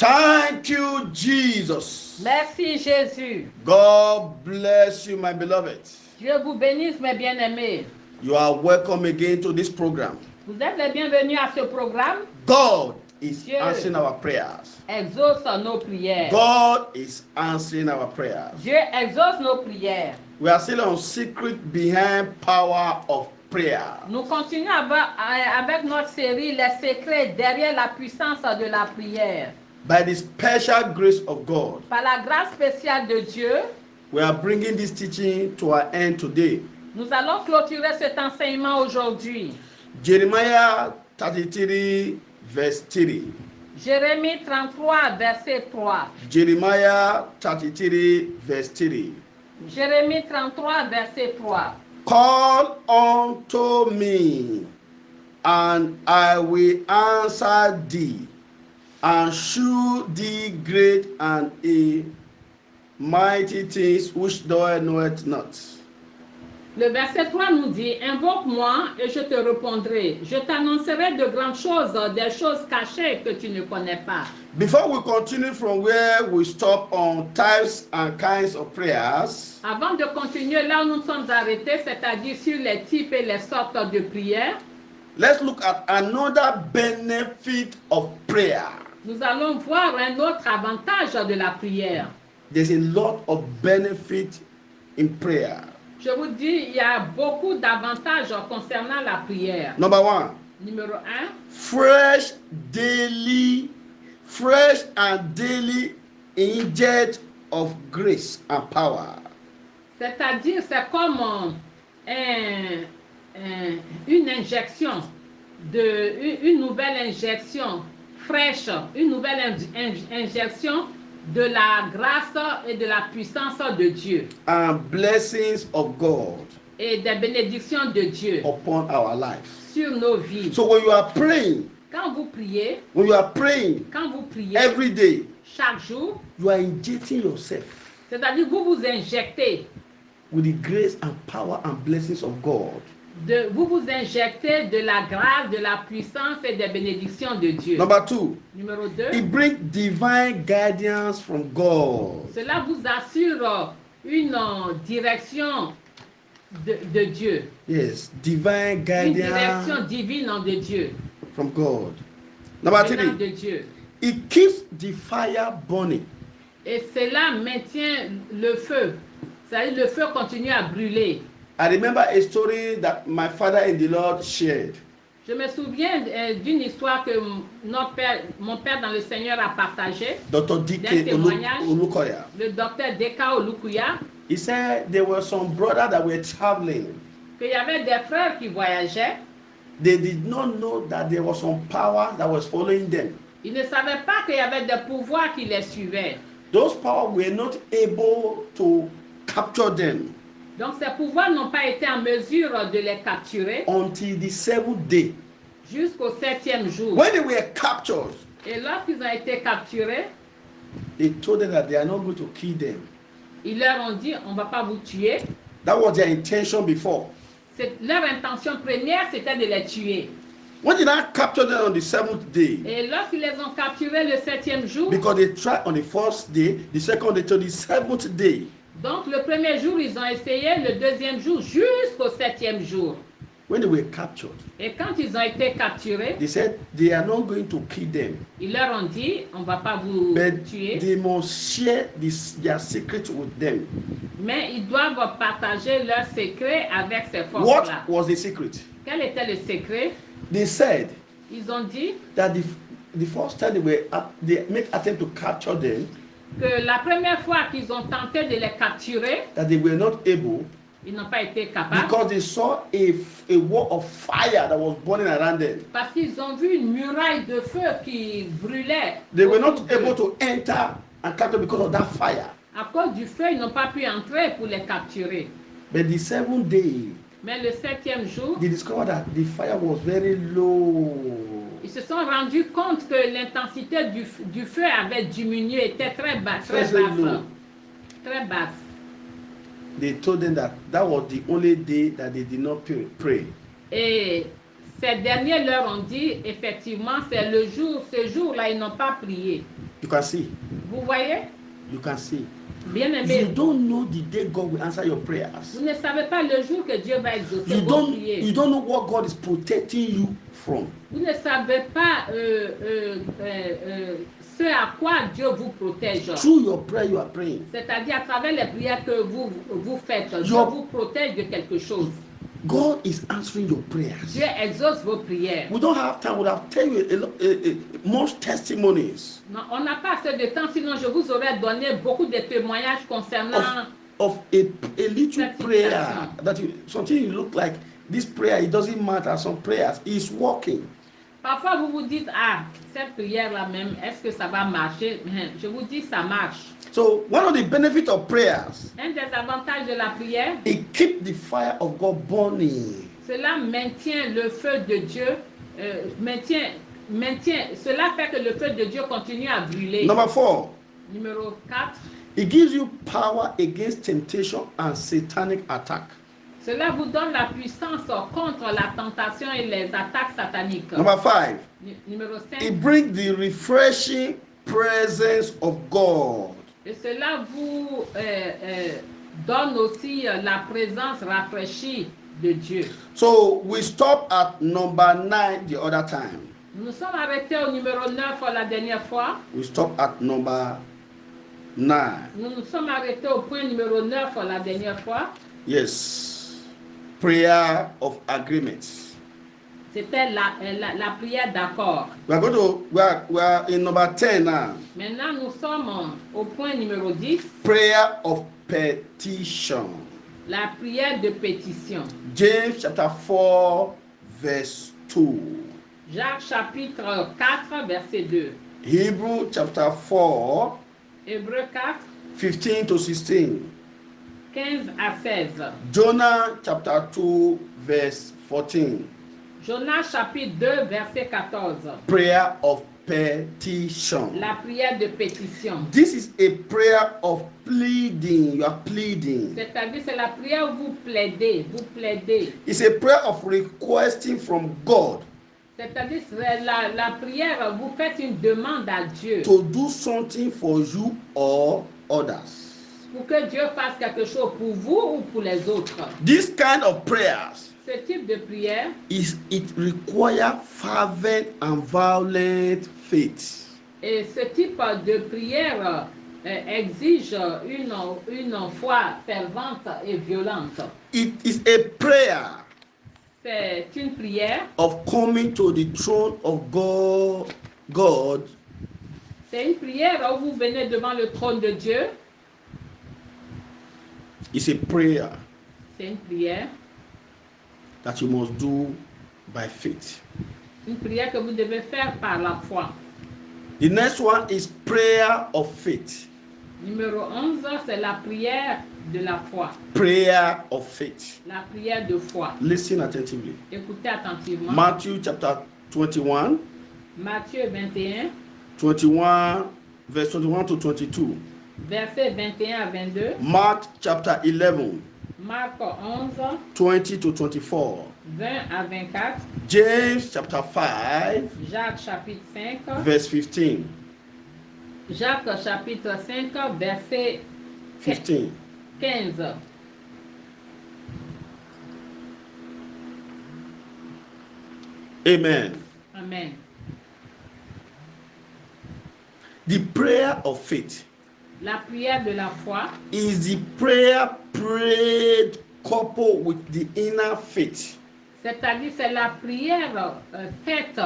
Thank you, Jesus. Merci Jésus. God bless you, my beloved. Dieu vous bénisse, mes bien-aimés. You are welcome again to this program. Vous êtes les bienvenus à ce programme. God is Dieu answering our prayers. exauce nos prières. God is answering our prayers. Dieu exauce nos prières. We are still on secret behind power of prayer. Nous continuons avec notre série Les secrets derrière la puissance de la prière. By the special grace of God, Par la grâce spéciale de Dieu, we are bringing this teaching to our end today. nous allons clôturer cet enseignement aujourd'hui. Jeremiah 33, verse 3. Jérémie 33, verset 3. Jeremiah 33, verse 3. Jérémie 33, verset 3. Call unto me, and I will answer thee, and shew thee great and mighty things which thou knowest not. Le verset 3 nous dit, invoque-moi et je te répondrai. Je t'annoncerai de grandes choses, des choses cachées que tu ne connais pas. Before we continue from where we stop on types and kinds of prayers, Avant de continuer là où nous sommes arrêtés, c'est-à-dire sur les types et les sortes de prières, let's look at another benefit of prayer. nous allons voir un autre avantage de la prière. There's a lot of benefit in prayer. Je vous dis, il y a beaucoup d'avantages concernant la prière. Number one, Numéro 1, fresh and daily inject of grace and power. c'est-à-dire c'est comme une injection, une nouvelle injection fraîche, une nouvelle injection de la grâce et de la puissance de Dieu. And blessings of God Et des bénédictions de Dieu upon our lives. sur nos vies. So when you are praying, Quand vous priez, every day, chaque jour, you are injecting yourself c'est-à-dire vous vous injectez, with the grace and power and blessings of God. vous vous injectez de la grâce, de la puissance et des bénédictions de Dieu. Number two, Numéro 2, it brings divine guidance from God. cela vous assure une direction de Dieu. Yes, divine Une guidance direction divine de Dieu. from God. Number Venant de three, Dieu. it keeps the fire burning. Et cela maintient le feu. C'est-à-dire le feu continue à brûler. I remember a story that my father in the Lord shared. Je me souviens d'une histoire que mon père dans le Seigneur a partagée. Dr. D'un D.K. témoignage. Olukoya. Le docteur Deka Olukuya, He said there were some brothers that were traveling. qu'il y avait des frères qui voyageaient. They did not know that there was some power that was following them. Ils ne savaient pas qu'il y avait des pouvoirs qui les suivaient. Those powers were not able to capture them Donc ces pouvoirs n'ont pas été en mesure de les capturer until the seventh day. jusqu'au 7e jour. When they were captured, Et lorsqu'ils ont été capturés, they told them that they are not going to kill them. ils leur ont dit, on ne va pas vous tuer. That was their intention before. Leur intention première, c'était de les tuer. When they now captured them on the seventh day, Et lorsqu'ils les ont capturés le 7e jour, because they tried on the first day, the second day, to the seventh day. donc le premier jour, ils ont essayé, le deuxième jour, jusqu'au 7e jour. When they were captured, Et quand ils ont été capturés, they said they are not going to kill them, ils leur ont dit, on ne va pas vous but tuer, they must share their secret with them. mais ils doivent partager leurs secrets avec ces What forces-là. was the secret? Quel était le secret? They said Ils ont dit that the first time they make attempt to capture them, que la première fois qu'ils ont tenté de les capturer, that they were not able ils n'ont pas été capables because they saw a wall of fire that was burning around them. parce qu'ils ont vu une muraille de feu qui brûlait. They were autour not d'eux. able to enter and capture because of that fire. À cause du feu, ils n'ont pas pu entrer pour les capturer. But the seventh day, Mais le 7e jour, they discovered that the fire was very low. ils se sont rendus compte que l'intensité du feu avait diminué, était très basse, très Très basse. low. Très basse. They told them that was the only day that they did not pray. Et ces derniers leur ont dit, effectivement, c'est ce jour-là, ils n'ont pas prié. You can see. Vous voyez? You can see. Bien You aimé, don't know the day God will answer your prayers. vous ne savez pas le jour que Dieu va exaucer You vos don't prières. know what God is protecting you from. Vous ne savez pas ce à quoi Dieu vous protège. Through your prayer you are praying. C'est-à-dire à travers les prières que vous faites, Dieu Your- vous protège de quelque chose. God is answering your prayers. Dieu exauce vos prières. We don't have time. We'll have tell you much testimonies Non, on n'a pas assez de temps, sinon je vous aurais donné beaucoup de témoignages concernant of a little That's prayer exactly. that something you look like this prayer. It doesn't matter. Some prayers is working. Parfois, vous vous dites, ah, cette prière-là même, est-ce que ça va marcher? Je vous dis, ça marche. So one of the benefits of prayers, Un des avantages de la prière, it keeps the fire of God burning. cela maintient le feu de Dieu, cela fait que le feu de Dieu continue à brûler. Number 4, Numéro 4, it gives you power against temptation and satanic attack. cela vous donne la puissance contre la tentation et les attaques sataniques. Number 5, Numéro 5, it brings the refreshing presence of God. et cela vous donne aussi la présence rafraîchie de Dieu. So we stop at number 9 the other time. Nous nous sommes arrêtés au numéro 9 la dernière fois. We stop at number 9. Nous nous sommes arrêtés au point numéro 9 la dernière fois. Yes. Prayer of agreement. C'était la prière d'accord. We are in number 10 now. Maintenant, nous sommes au point numéro 10, Prayer of petition. la prière de pétition. James chapter 4 verse 2. Jacques chapitre 4, verset 2. Hebrew chapter 4 Hébreux 4, 15 to 16. 15 à 16. Jonah chapter 2 verse 14. Jonas chapitre 2, verset 14. Prayer of petition. La prière de pétition. This is a prayer of pleading. You are pleading. C'est-à-dire, c'est la prière où vous plaidez, It's a prayer of requesting from God C'est-à-dire, c'est la prière, vous faites une demande à Dieu to do something for you or others. pour que Dieu fasse quelque chose pour vous ou pour les autres. This kind of prayers Ce type de prière, it requires fervent and violent faith. et ce type de prière exige une foi fervente et violente. It is a prayer C'est une prière, of coming to the throne of God c'est une prière où vous venez devant le trône de Dieu. It's a prayer C'est une prière, that you must do by faith. une prière que vous devez faire par la foi. The next one is prayer of faith. Numéro 11, c'est la prière de la foi. Prayer of faith. La prière de foi. Listen attentively. Écoutez attentivement. Matthew chapter 21, Matthieu 21, 21, verse 21 to 22. versets 21 à 22. Mark chapter 11, Marc 11, 20 to 24. 20 à 24. James chapter 5, Jacques chapitre 5. verse 15. Jacques chapitre 5, verset 15. 15. Amen. Amen. The prayer of faith La prière de la foi, is the prayer prayed coupled with the inner faith. c'est-à-dire c'est la prière faite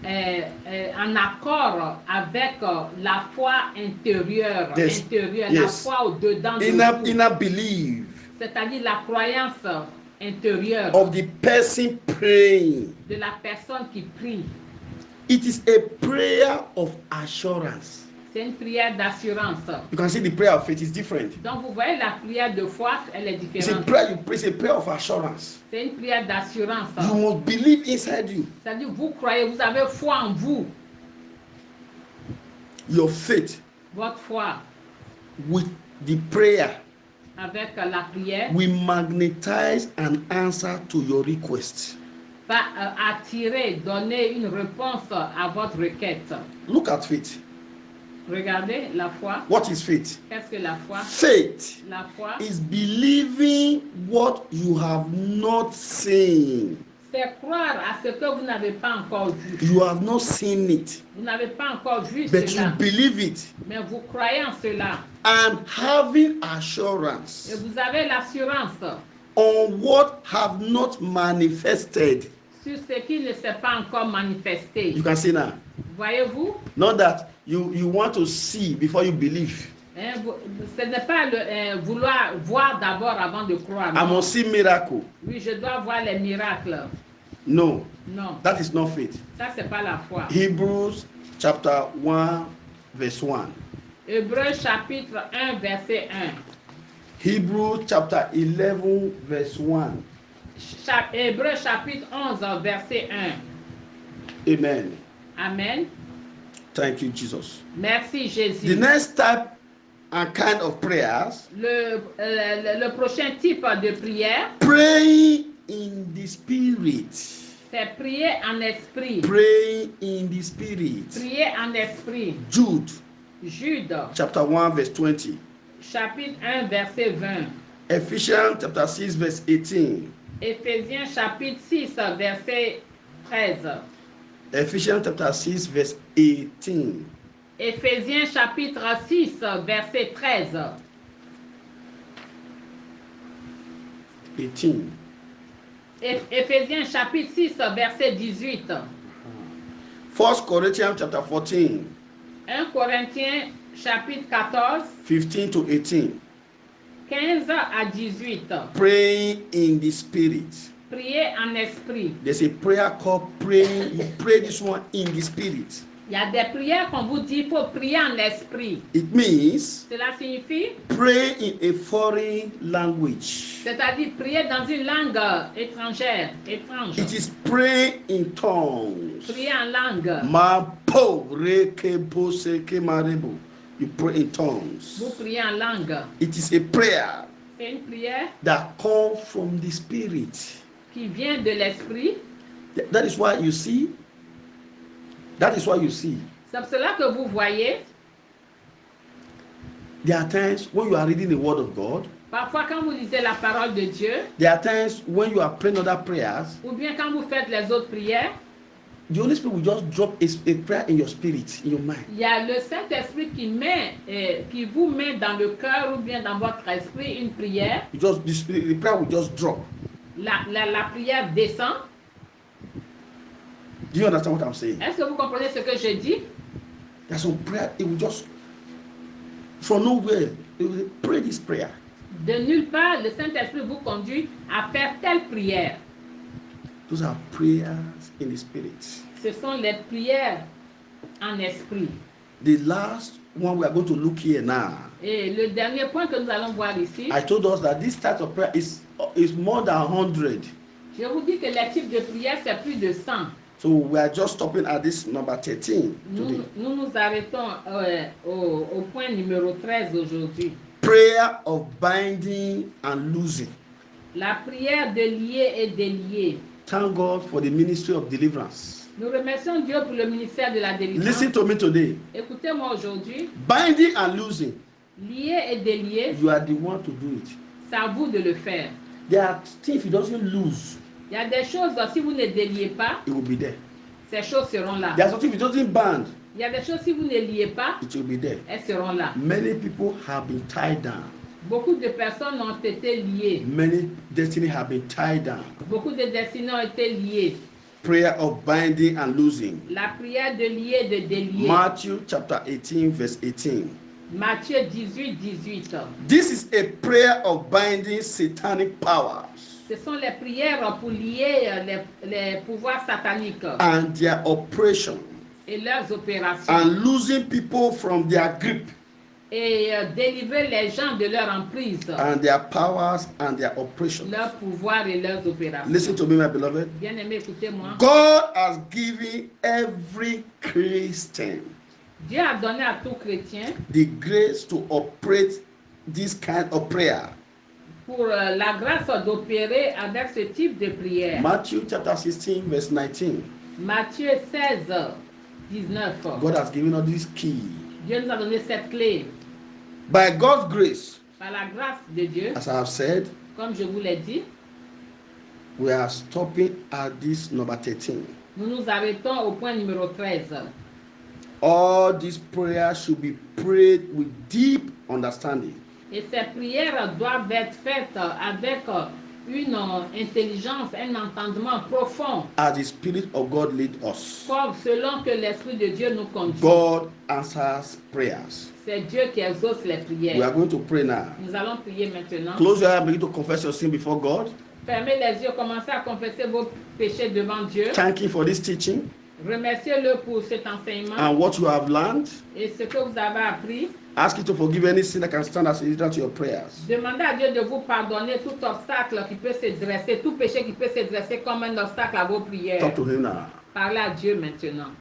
en accord avec la foi intérieure, Yes. la Yes. foi au-dedans de vous. Inner belief C'est-à-dire la croyance intérieure of the person praying. de la personne qui prie. It is a prayer of assurance. C'est une prière d'assurance. You can see the prayer of faith is different. Donc vous voyez la prière de foi, elle est It's a différente. prayer you pray, it's a prayer of assurance. C'est une prière d'assurance. You must believe inside you. C'est-à-dire vous croyez, vous avez foi en vous. Your faith Votre foi with the prayer avec la prière will magnetize an answer to your request. va attirer, donner une réponse à votre requête. Look at faith. Regardez la foi. What is faith? Qu'est-ce que la foi? Faith La foi, is believing what you have not seen. c'est croire à ce que vous n'avez pas encore vu. You have not seen it, Vous n'avez pas encore vu but you cela, believe it. mais vous croyez en cela. And having Et assurance vous avez l'assurance on what have not manifested. sur ce qui ne s'est pas encore manifesté. You can see now. Voyez-vous? Not that you want to see before you believe. Ce n'est pas vouloir voir d'abord avant de croire. I Non. must see miracle. Oui, je dois voir les miracles. No, Non, that is not faith. ça c'est pas la foi. Hebrews chapter 1 verse 1. Hébreux chapitre 1 verset 1. Hebrews chapter 11 verse 1. Hébreux chapitre 11 verset 1. Amen. Amen. Thank you, Jesus. Merci Jésus. The next type and kind of prayers, Le prochain type de prière, praying in the spirit. c'est prier en esprit. Praying in the spirit. Prier en esprit. Jude Jude chapter 1 verse 20. chapitre 1 verset 20. Ephesians chapter 6 verse 18. Éphésiens chapitre 6 verset 13. Ephesians chapter 6 verse 18. Éphésiens chapitre 6 verset 13. 18. Éphésiens chapitre 6 verset 18. 1 Corinthians chapter 14, 1 Corinthiens chapitre 14, 15 to 18. 15 à 18. Praying in the spirit. Prier en esprit. There's a prayer called praying. You pray this one in the spirit. Il y a des prières qu'on vous dit, il faut prier en esprit. It means Cela signifie, pray in a foreign language. c'est-à-dire prier dans une langue étrangère, étrange. It is pray in tongues. Prier en langue. Mapo reke poseke marebo. You pray in tongues. Vous priez en langue. It is a prayer C'est une prière that comes from the spirit. qui vient de l'esprit. That is why you see. That is why you see. C'est pour cela que vous voyez, There are times when you are reading the word of God. parfois quand vous lisez la parole de Dieu, There are times when you are praying other prayers. ou bien quand vous faites les autres prières, The Holy Spirit will just drop a prayer in your spirit, in your mind. il y a le Saint-Esprit qui vous met dans le cœur ou bien dans votre esprit une prière. The prayer will just drop. La prière descend. Do you understand what I'm saying? Est-ce que vous comprenez ce que je dis? There's some prayer, it will just, from nowhere, it will pray this prayer. De nulle part, le Saint-Esprit vous conduit à faire telle prière. Those are prayers in the spirit. Ce sont les prières en esprit. The last one we are going to look here now. Et le dernier point que nous allons voir ici, I told us that this type of prayer is more than 100. je vous dis que les types de prières, c'est plus de 100. So we are just stopping at this number 13 today. Nous arrêtons au point numéro 13 aujourd'hui. Prayer of binding and loosing. La prière de lier et délier. Thank God for the ministry of deliverance. Nous remercions Dieu pour le ministère de la délivrance. Listen to me today. Écoutez-moi aujourd'hui. Binding and loosing, Lier et délier, you are the one to do it. c'est à vous de le faire. There are things if it doesn't lose, Il y a des choses, si vous ne déliez pas, it will be there. ces choses seront là. There are some things if it doesn't bind, Il y a des choses, si vous ne liez pas, it will be there. elles seront là. Many people have been tied down. Beaucoup de personnes ont été liées. Many destiny have been tied down. Beaucoup de destinées ont été liées. Prayer of binding and loosing. La prière de lier et de délier. Matthew chapter 18 verse 18. Matthieu 18, 18. This is a prayer of binding satanic powers Ce sont les prières pour lier les pouvoirs sataniques and their oppression et leurs opérations and losing people from their grip et délivrer les gens de leur emprise, and their powers and their oppression. leurs pouvoirs et leurs opérations. Listen to me, my beloved. Bien-aimé, écoutez-moi. God has given every Christian Dieu a donné à tout chrétien the grace to operate this kind of prayer. pour la grâce d'opérer avec ce type de prière. Matthew chapter 16 verse 19. Matthieu 16, 19. God has given us this key. Dieu nous a donné cette clé. By God's grace, Par la grâce de Dieu, as I have said, comme je vous l'ai dit, we are stopping at this number 13. nous nous arrêtons au point numéro 13. All these prayers should be prayed with deep understanding. Et ces prières doivent être faites avec une intelligence, un entendement profond, As the Spirit of God lead us. comme selon que l'Esprit de Dieu nous conduit. God answers prayers. C'est Dieu qui exauce les We are prières. going to pray now. Nous allons prier maintenant. Close your eyes and begin to confess your sin before God. Fermez les yeux, commencez à confesser vos péchés devant Dieu. Thank Him for this teaching Remerciez-le pour cet enseignement and what you have learned. et ce que vous avez appris. Ask Him to forgive any sin that can stand as a hindrance to your prayers. Demandez à Dieu de vous pardonner tout obstacle qui peut se dresser, tout péché qui peut se dresser comme un obstacle à vos prières. Talk to Him now. Parlez à Dieu maintenant.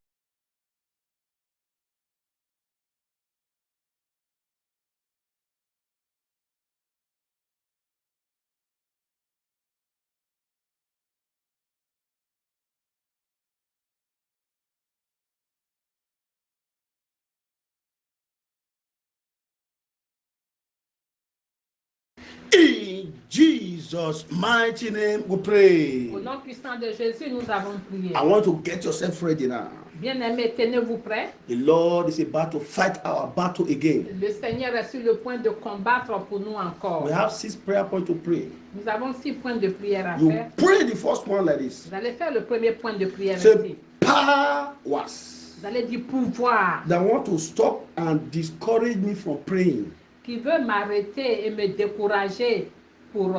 In Jesus' mighty name we pray. Au nom puissant de Jésus, nous avons prié. I want to get yourself ready now. Bien-aimés, tenez-vous prêts. The Lord is about to fight our battle again. Le Seigneur est sur le point de combattre pour nous encore. We have 6 prayer points to pray. Nous avons 6 points de prière à You faire. pray the first one like this. Vous allez faire le premier point de prière Say ici. powers Vous allez dire pouvoir that want to stop and discourage me from praying. qui veut m'arrêter et me décourager pour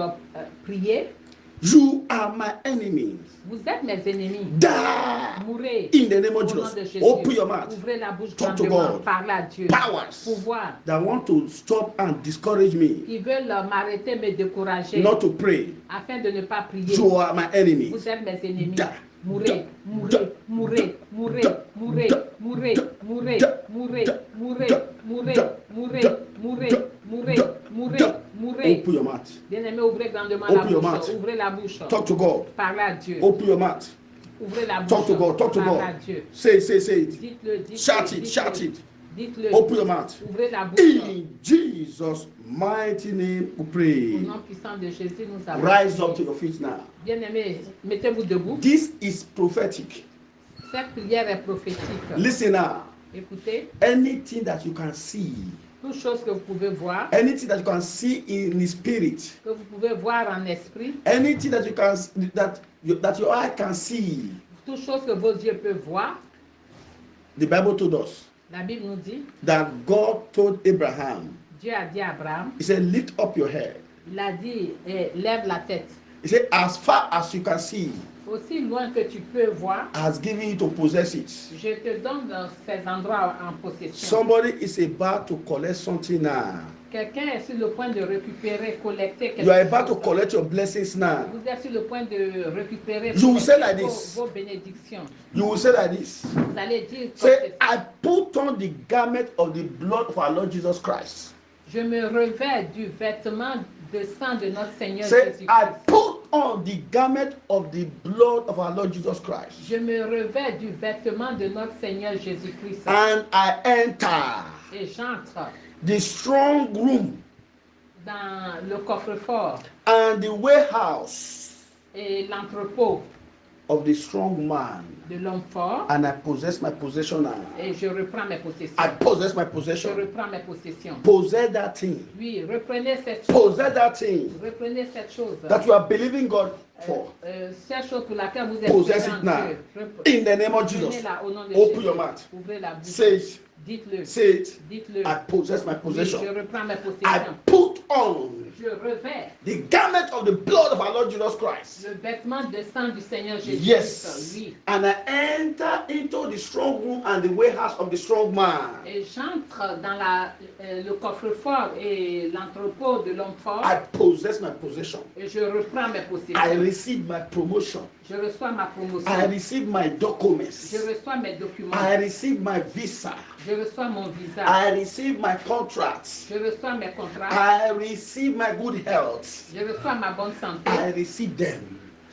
prier. You are my enemies. Vous êtes mes ennemis. Die Mourez. in the name Au of nom de Jesus. Jésus. Open your mouth. Ouvrez la bouche Talk to grandement. God. Parlez à Dieu. Powers Pouvoir that want to stop and discourage me qui veulent m'arrêter, me décourager not to pray. afin de ne pas prier. You are my enemies. Vous êtes mes ennemis. Die. Mourez, mourez, mourez, mourez, mourez, mourez, mourez, mourez, mourez, mourez, mourez, mourez, mourez, mourez, mourez. Open your mouth. Bien-aimé, ouvrez grandement la Open your bouche. mouth. Ouvrez la bouche. Talk to God. Parlez à Dieu. Open your mouth. Ouvrez la bouche. Talk to God. Talk to Parlez à God. Dieu. Say it. Dites-le, dites-le. Shout it. dites-le, Shout it. Dites-le. Open your mouth. Ouvrez la bouche. In Jesus' mighty name we Au pray. nom puissant de Jésus, nous avons Rise up to prié. your feet now. Bien-aimé, mettez-vous debout. This is prophetic. Cette prière est prophétique. Listen now. Écoutez, Anything that you can see, toute chose que vous pouvez voir, anything that you can see in the spirit, que vous pouvez voir en esprit, anything that you can that your eye can see, toute chose que vos yeux peuvent voir, the Bible told us la Bible nous dit, that God told Abraham, Dieu a dit à Abraham, He said, lift up your head. il a dit, lève la tête. He said, as far as you can see, Aussi loin que tu peux voir, has given you to possess it. je te donne dans ces endroits en possession. Somebody is about to collect something now. Quelqu'un est sur le point de récupérer, collecter quelque You are about to chose. collect your blessings now. Vous êtes sur le point de récupérer You will say like this. vos bénédictions. You will say like this. Vous allez dire, Say, I put on the garment of the blood of our Lord Jesus Christ. je me revêts du vêtement de sang de notre Seigneur Say, Jésus-Christ. I put on the garment of the blood of our Lord Jesus Christ. Je me revêts du vêtement de notre Seigneur Jésus-Christ. And I enter Et j'entre the strong room dans le coffre-fort and the warehouse et l'entrepôt of the strong man. de l'homme fort And I possess my possession now. et je reprends mes possessions. I possess my Je possession. reprends mes possessions. Possess that thing. Oui, reprenez cette chose. Possess that thing Reprenez cette chose. that you are believing God for. Cette chose pour laquelle vous êtes Possess priant it now. Dieu. In the name of Jesus. Reprenez-la au nom de Open Jésus. your mouth. Ouvrez la bouche. Say it. Dites-le. Say it. Dites-le. I possess my Oui, possession. je reprends mes I possessions. put on Je revêts the garment of the blood of our Lord Jesus Christ. le vêtement de sang du Seigneur Jésus-Christ. Yes. Oui. And I enter into the strong room and the warehouse of the strong man. Et j'entre dans le coffre-fort et l'entrepôt de l'homme fort. I possess my possession. Et je reprends mes I possessions. receive my promotion. Je reçois ma promotion. I receive my documents. Je reçois mes documents. I receive my visa. Je reçois mon visa. I receive my contracts. Je reçois mes contrats. I receive my good health. Je reçois ma bonne santé. I receive them.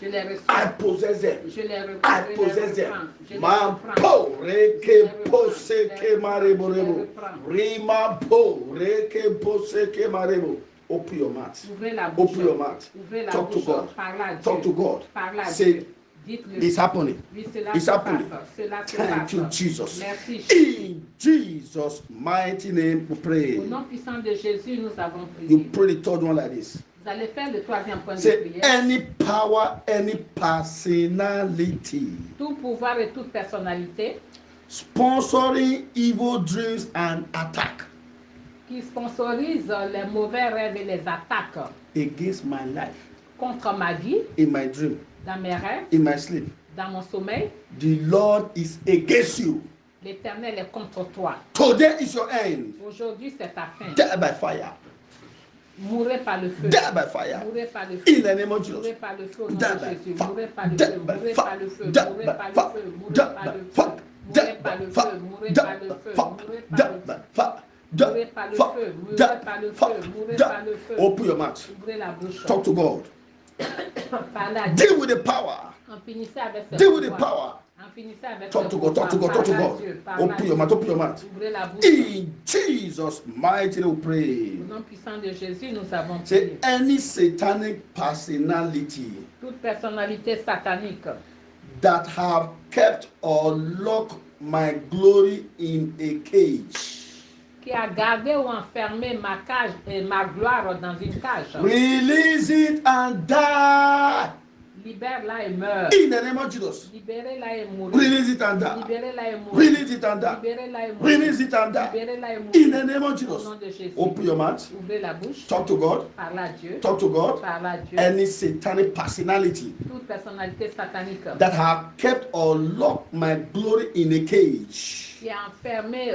Je les reçois. I possess them. Je les reprends. I Je les possess them. reprends. Je les Man reprends. po reke pose ke marebo rebo. Rima po reke pose ke marebo. Open your mouth. Ouvrez la bouche. Open your mouth. Ouvrez la Talk to bouche. God. Parlez à Dieu. Talk to God. Parlez à Say, Dieu. Dites-le. it's happening. Oui, cela It's se happening. passe. Cela se Thank passe. you, Jesus. Merci. In Jesus' mighty name, we Au pray. nom puissant de Jésus, nous avons You prié. pray the third one like this. Vous allez faire le troisième point de Say, prière. any power, any personality Tout pouvoir et toute personnalité sponsoring evil dreams and attack qui sponsorise les mauvais rêves et les attaques against my life, contre ma vie, in my dream, dans mes rêves, in my sleep. dans mon sommeil, The Lord is against you. l'Éternel est contre toi. Today is your end. Aujourd'hui, c'est ta fin. Die by fire. Mourrez par le feu. Die by fire. Mourrez par le feu. In the name of Jesus. Mourrez par le feu au nom Die de by Jésus. fire. Mourrez par le Die feu. by Mourrez fire. par le feu. Die Mourrez by par le fire. feu. Die Mourrez par by le feu. fire. Mourrez par le feu. Mourrez par le feu. Mourrez par le feu. Mourrez par le feu. Mourrez par le feu. Mourrez par le feu. Open your mouth. Ouvrez la bouche. Talk to God. Parlez à Dieu. Deal with the power. En finissant avec ce Deal with the pouvoir. power. En finissant avec Talk ce to God. Talk to God. Talk to pouvoir. God. Parlez à Open Dieu. your mouth. Open your mouth. Ouvrez la bouche. In Jesus' mighty name, we pray. Au nom puissant de Jésus, nous avons Say prié. any satanic personality Toute personnalité satanique that have kept or locked my glory in a cage, qui a gardé ou enfermé ma cage et ma gloire dans une cage, release it and die. libère-la et meurt. In the name of Jesus. Libérez-la et mourir. Release it and die. Libérez-la et mourir. Release it and die. Libérez-la et mourir. Release it and die. Libérez-la et In mourir. the name of Au Jesus. nom de Jésus. Open your mouth. Ouvrez la bouche. Talk to God. Parlez à Dieu. Talk to God. Parlez à Dieu. Any satanic personality Toute personnalité satanique that have kept or locked my glory in a cage, qui a enfermé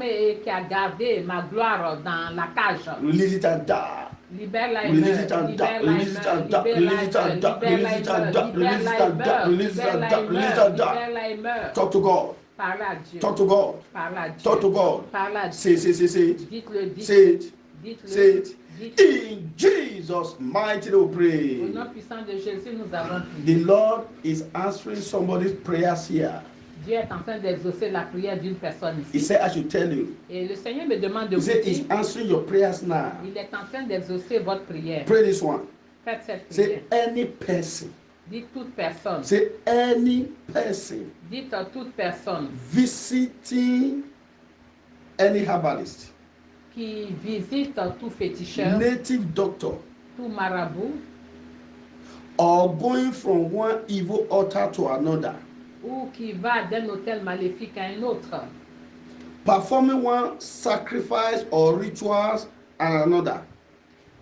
et qui a gardé ma gloire dans la cage. release it and die. Libère-la et Release meurt. it and die. Libère-la et Release it and meurt. die. Release it and die. Libère-la Release et it and meurt. die. Release it and die. Release it and die. Release it and die. Libère-la et meurt. Talk to God. Parlez à Dieu. Talk to God. Parlez à Dieu. Talk to God. Parlez à Dieu. Say it. Dites-le, Say dites-le. it. Dites-le. Say it. Dites-le. In Jesus' mighty name we Au pray. nom puissant de Jésus, nous avons The prié. Lord is answering somebody's prayers here. Dieu est en train d'exaucer la prière d'une personne He ici. said, I should tell you. Et le Seigneur me demande de He vous said, dire, He's answering your prayers now. il est en train d'exaucer votre prière. Pray this one. Faites cette prière. Say, any person. Dites toute personne. Say, any person Dites à toute personne visiting any herbalist, qui visite tout féticheur, native doctor, tout marabout, or going from one evil altar to another, ou qui va d'un hôtel maléfique à un autre, performing one sacrifice or rituals and another,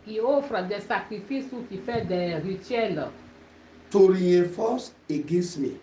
qui offre des sacrifices ou qui fait des rituels to reinforce against me.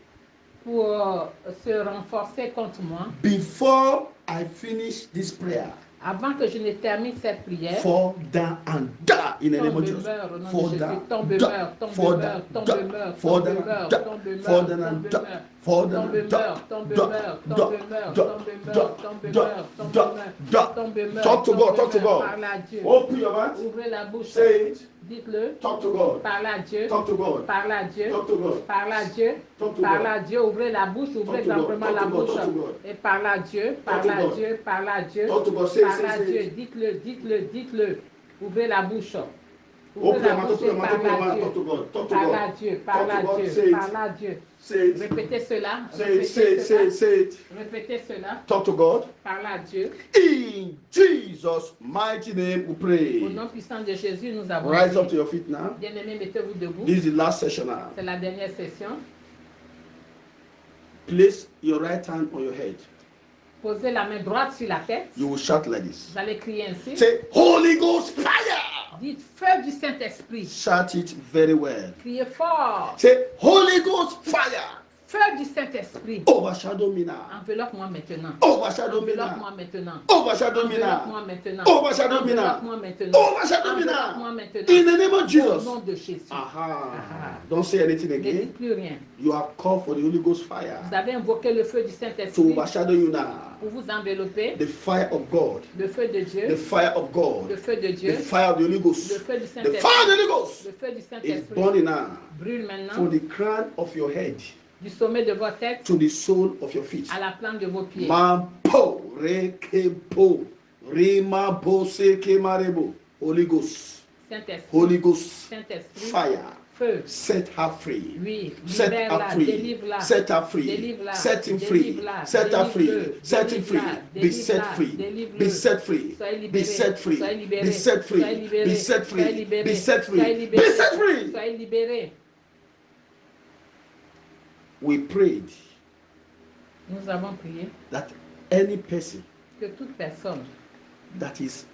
pour se renforcer contre moi, Before I finish this prayer, avant que je ne termine cette prière, fall down and die in the name of tombe Jesus. meurt au nom Fall de Jésus, down, tombe die. meurt, tombe Fall meurt, down, tombe die. meurt, Fall tombe down, meurt, die. tombe Fall meurt, down and tombe die. meurt. Fall down Tombe and die. meurt, tombe Die. meurt, Die. tombe meurt, Die. tombe meurt, tombe Die. meurt, tombe Die. meurt, Die. tombe meurt. Talk to God, talk to tombe meurt. God. Parlez à Dieu. Open your mouth. Ouvrez la bouche. Say it. Dites-le. Talk to God. Parlez à Dieu. Talk to God. Parlez à Dieu. Talk to God. Parlez à Dieu. Talk to Parlez God. à Dieu. Ouvrez la bouche. Ouvrez Talk to God. amplement Talk la to God. bouche. Talk to God. Et parlez à Dieu. Talk Parlez to à God. Dieu. Parlez à Dieu. Talk to God. Say, Parlez à say, Dieu. say. Dites-le, dites-le, dites-le. Ouvrez la bouche. Open Ouvrez la your mouth. bouche Open your et mouth. parlez Open your à mouth. Dieu. Talk to God. Talk to Parlez à God. Dieu. Parlez Talk to à God. Dieu. Say it. Parlez à Dieu. Say it. Répétez cela. Say it. Répétez Say it. Say cela. it. Say it. Répétez cela. Talk to God. Parlez à Dieu. In Jesus' mighty name we Au pray. nom puissant de Jésus, nous avons Rise up to prié. your feet now. Bien-aimés, mettez-vous debout. This is the last session now. C'est la dernière session. Place your right hand on your head. Posez la main droite sur la tête. You will shout like this. Vous allez crier ainsi. Say, Holy Ghost fire! Dites feu du Saint-Esprit. Shout it very well. Criez fort. Say, Holy Ghost fire! Feu du Saint-Esprit. Overshadow me now. Enveloppe-moi maintenant. Overshadow me Enveloppe-moi now. maintenant. Overshadow me Enveloppe-moi now. maintenant. Overshadow me Enveloppe-moi now. maintenant. Overshadow me Enveloppe-moi now. maintenant. In the name of Au Jesus. nom de Jésus. Aha. Don't say anything Ne again. dites plus rien. You have called for the Holy Ghost fire Vous avez invoqué le feu du to Saint-Esprit overshadow you now. pour vous envelopper. The fire of God. Le feu de The Dieu. fire of God. Le feu de The Dieu. fire of the Holy Le Ghost. feu du The Saint-Esprit. fire of the Holy Ghost Le feu du is Saint-Esprit burning now brûle maintenant from the crown of your head du sommet de votre tête to the sole of your feet. à la plante de vos pieds. Mampo rekepo rima bose kemarebo. Holy Ghost. Saint-Esprit. Holy Ghost. Saint-Esprit. Fire. Feu. Set her free. Oui, Set her libère-la, free. délivre-la. Set her free. Délivre-la, Set him free. délivre-la, Set her free. délivre-le, Set him free. délivre-la, Be set délivre-la, free. délivre-le. Be set free. Soyez Be libérés, set free. soyez libérés, Be set free. soyez libérés, Be set soyez free. libérés, Be set free. soyez Be libérés, set free. soyez libérés. We prayed Nous avons prié that any person que toute personne that is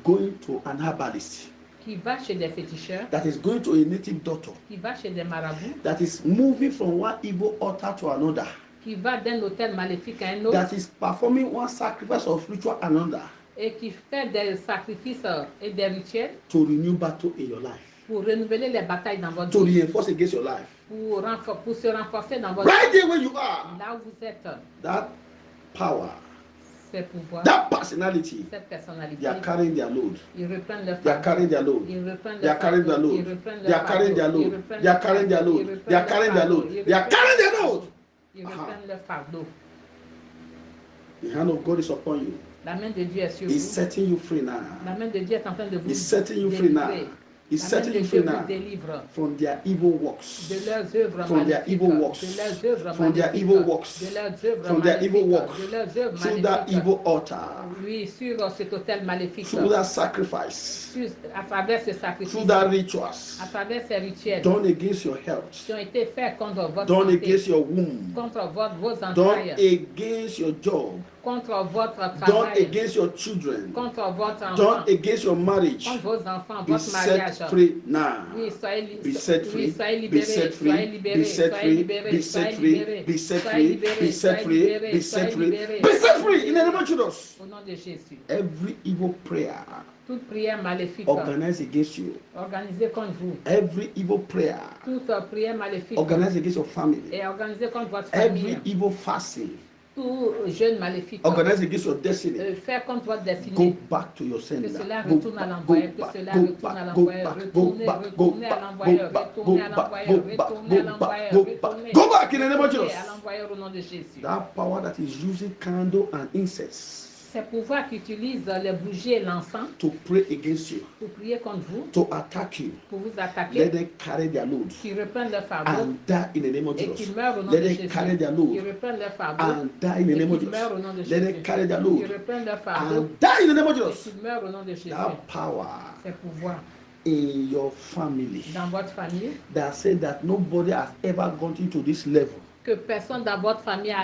going to an herbalist, qui va chez des féticheurs, that is going to a native doctor, qui va chez des marabouts, that is moving from one evil altar to another, qui va d'un hôtel maléfique à un autre that is performing one sacrifice of ritual another et qui fait des sacrifices et des rituels to renew battle in your life, pour renouveler les batailles dans votre to vie, reinforce against your life. pour se renforcer dans votre Right vie. there where you are, Là où vous êtes, that power, ces pouvoirs, that personality, cette personnalité, they are carrying their load. ils reprennent leur They are carrying their load. Ils reprennent They are leur carrying their fardeau. load. Ils reprennent They leur are carrying their fardeau. Ils load. reprennent They are leur carrying their fardeau. load. Ils They are reprennent carrying leur their load. fardeau. They are carrying their load. Ils Aha. reprennent leur fardeau. The hand of God is upon you. La main de Dieu est sur He's vous. setting you free now. La main de Dieu est en train de vous He's setting you free now. délivrer. He's La main setting de you Dieu free vous now délivre from their evil works. de leurs œuvres From their maléfiques, evil works. de leurs œuvres From their maléfiques, evil works. de leurs œuvres From their evil maléfiques, works. de leurs œuvres Through that maléfiques. evil altar. Oui, sur cet hôtel maléfique, Through that sacrifice. à travers ces sacrifices, Through that rituals. à travers ces rituels Done against your health. qui ont été faits contre votre Done santé, against your womb. contre vos Done entrailles, against your job. contre votre Done travail, against your children. contre votre enfant, Done against your marriage. contre vos enfants, Be votre mariage. set free now. Oui, soyez, Be set oui, free. soyez Be libérés, set soyez free. libérés, Be set soyez free. libérés, Be soyez set free. libérés, Be set soyez free. libérés, Be set soyez free. libérés, Be set soyez free. libérés. Be set free in the name of Jesus. Au nom de Jésus. Every evil prayer Toute prière maléfique organized against you. organisée contre vous, Every evil prayer toute prière maléfique organized against your family. est organisée contre votre Every famille, evil fasting tout jeûne maléfique organized against your destiny. fait contre votre Go destinée. back to your sender. Que cela Go retourne à back, l'envoyeur, go que cela back, go retourne à back, go l'envoyeur, back, go retournez, back, go retournez à back, go l'envoyeur, back, go retournez à back, l'envoyeur, go back, retournez à go back, l'envoyeur, go back. retournez. Go back in the name of Retournez Jesus. à l'envoyeur au nom de Jésus. That power that is using candle and incense Ces pouvoirs qui utilisent les bougies et l'encens to pray against you, pour prier contre vous, to attack you, pour vous let attaquer, them carry their load qui reprennent leur fardeau and die in the name of et Jesus. qui meurent au nom Let de them Jésus. carry their Qui load reprennent leur fardeau and die in the et name of qui meurent au Jesus. nom de Let Jésus. them carry their Qui load reprennent leur fardeau and die in the name of et Jesus. qui meurent au nom de Jésus. That power Ces pouvoirs in your family dans votre famille, that said that nobody has ever gone into this level que personne dans votre famille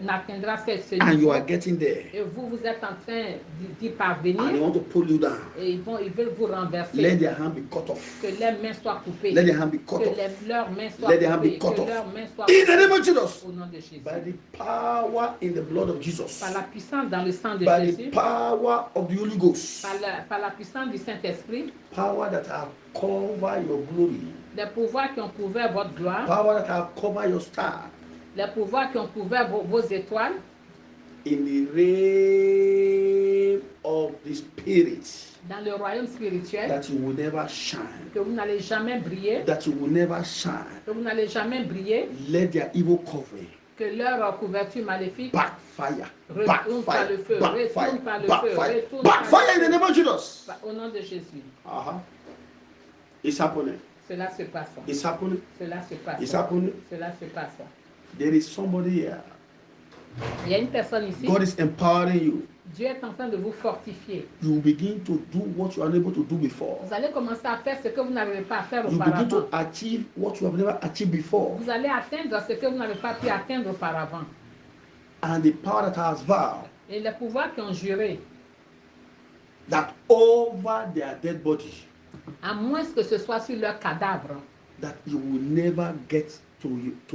n'atteindra ce and you niveau. are getting there Et vous, vous êtes en train d'y and they parvenir want to pull you down. et ils veulent vous renverser. Let their hand be cut off. Que leurs mains soient coupées. Let their hand be cut Que off. leurs mains soient Let their hand be coupées. cut Que off. leurs mains soient In the name coupées. of Jesus. Au nom de Jésus. By the power in the blood of Jesus. Par la puissance dans le sang de By Jésus. the power of the Holy Ghost. Par la puissance du Saint-Esprit. Power that have covered your glory. Les pouvoirs qui ont couvert votre gloire. Power that have covered your star. Les pouvoirs qui ont couvert vos étoiles. In the realm of the spirit. Dans le royaume spirituel. That you will never shine. Que vous n'allez jamais briller. That you will never shine. Que vous n'allez jamais briller. Let their evil covering. Que leur couverture maléfique backfire. Retourne par le feu. Retourne par le feu. Retourne Backfire in the name of Jesus. Au nom de Jésus. It's happening. Cela se passe. It's happening. Cela se passe. It's happening. Cela se passe. There is somebody here. Il y a une personne ici. God is empowering you. Dieu est en train de vous fortifier. You begin to do what you are unable to do before. Vous allez commencer à faire ce que vous n'arrivez pas à faire You begin auparavant. to achieve what you have never achieved before. Vous allez atteindre ce que vous n'avez pas pu atteindre auparavant. And the power that has vowed Et les pouvoirs qui ont juré, that over their dead body, à moins que ce soit sur leur cadavre, that you will never get to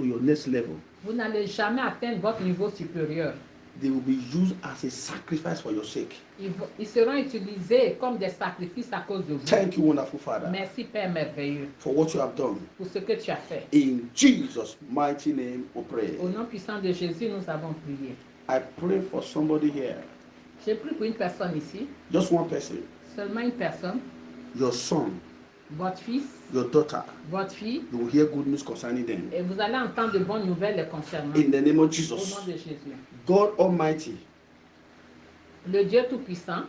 your next level. Vous n'allez jamais atteindre votre niveau supérieur. They will be used as a sacrifice for your sake. Ils seront utilisés comme des sacrifices à cause de vous. Thank you, wonderful Father, Merci Père merveilleux for what you have done. pour ce que tu as fait. In Jesus' mighty name we pray. Au nom puissant de Jésus, nous avons prié. I pray for somebody here, J'ai prié pour une personne ici, just one person, seulement une personne, your son, votre fils, your daughter. votre fille, You will hear good news concerning them. et vous allez entendre de bonnes nouvelles les concernant. In the name of Au Jesus, nom de Jésus. God Almighty Le Dieu Tout-Puissant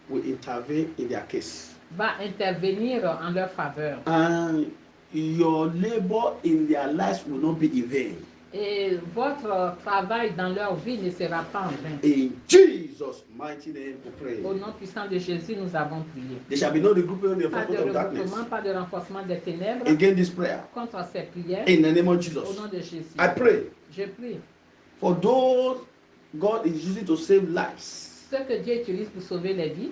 will intervene in their case. va intervenir en leur faveur. And your labor in their lives will not be in vain. Et votre travail dans leur vie ne sera pas en vain. In Jesus' mighty name we pray. Au nom puissant de Jésus, nous avons prié. There shall be no regrouping in the Pas de forces of darkness. regroupement, pas de renforcement des ténèbres Again, this prayer. contre ces prières. In the name of Au Jesus. nom de Jésus. I pray Je prie. for those God is using to save lives Ce que Dieu utilise pour sauver les vies,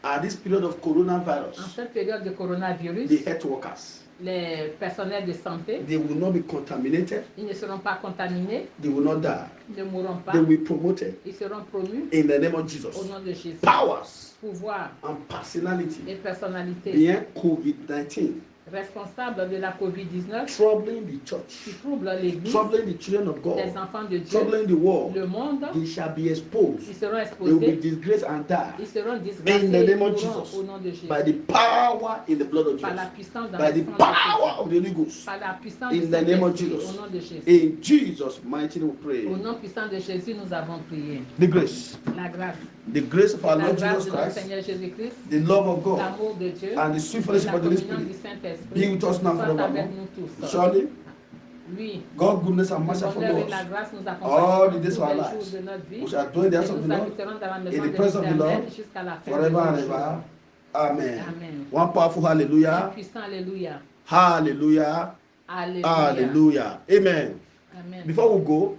at this period of en coronavirus, cette période de coronavirus, the health workers, les personnels de santé, they will not be contaminated, ils ne seront pas contaminés, they will not die, ils ne mourront pas, they will be promoted ils seront promus in the name of au Jesus. nom de Jésus. Powers Pouvoir and personality et personnalité behind COVID-19 responsables de la COVID-19 troubling the church, qui troublent l'Église, troubling the children of les God, enfants de Dieu, troubling the world, le monde, they shall be exposed. ils seront They will be exposés, disgraced and ils die seront in the disgracés name of mourront Jesus. au nom de Jésus. By the power in the blood of Par la Jesus, puissance dans by le the sang de power Jésus. of the Holy Ghost, Par la puissance in du the name of Saint-Esprit, Jesus. au nom de Jésus. In Jesus' mighty name we pray. Au nom puissant de Jésus, nous avons prié. The grace, La grâce. the grace of our La Lord grâce Jesus de notre Christ, Seigneur Jésus-Christ, the love of God, l'amour de Dieu, and the sweet et fellowship la of the Holy communion du Spirit Saint-Esprit be with us now soit forevermore. avec nous tous. Surely, Oui, God, goodness and le mercy bonheur follow et la us. grâce nous All accompagneront the tous days of our les lives. jours de notre vie. We shall dwell in the Et house of nous the Lord, habiterons dans la in maison the de presence of the l'Éternel Lord, jusqu'à la fin de forever and nos ever. jours. Amen. Amen. One powerful Un hallelujah. puissant Alléluia. Hallelujah. Alléluia. Hallelujah. Amen. Amen. Before we go,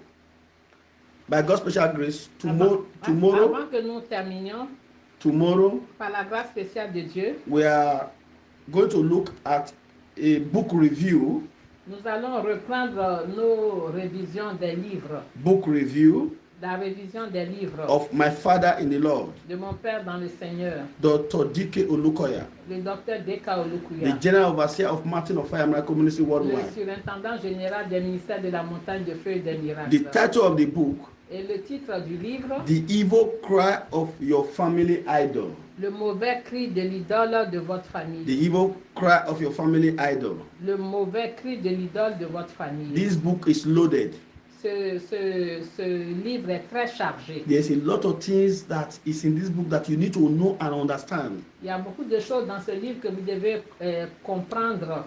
by God's special grace, tomorrow, Avant que nous terminions, par la grâce spéciale de Dieu, we are going to look at a book review. nous allons reprendre nos révisions des livres. Book review La révision des livres of my father in the Lord, de mon père dans le Seigneur, Dr. D.K. Olukoya, le docteur Deka the Olukuya, General Overseer of Mountain of Fire Miracle Ministry le worldwide. surintendant général des ministères de la montagne de feu et des miracles. The title of the book, Et le titre du livre, The Evil Cry of Your Family Idol. le mauvais cri de l'idole de votre famille. The Evil Cry of Your Family Idol. Le mauvais cri de l'idole de votre famille. This book is loaded. Ce livre est très chargé. There's a lot of things that is in this book that you need to know and understand. Il y a beaucoup de choses dans ce livre que vous devez comprendre,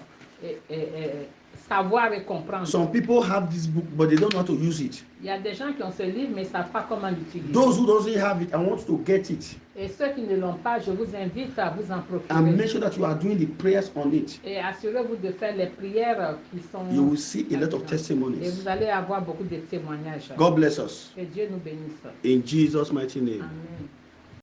savoir et comprendre. Some people have this book, but they don't know how to use it. Il y a des gens qui ont ce livre, mais ne savent pas comment l'utiliser. Those who doesn't have it, I want to get it. Et ceux qui ne l'ont pas, je vous invite à vous en procurer. And make sure that you are doing the prayers on it. Et assurez-vous de faire les prières qui sont... You will see a lot of Et testimonies. vous allez avoir beaucoup de témoignages. God bless us. Que Dieu nous bénisse. In Jesus' mighty name. Amen.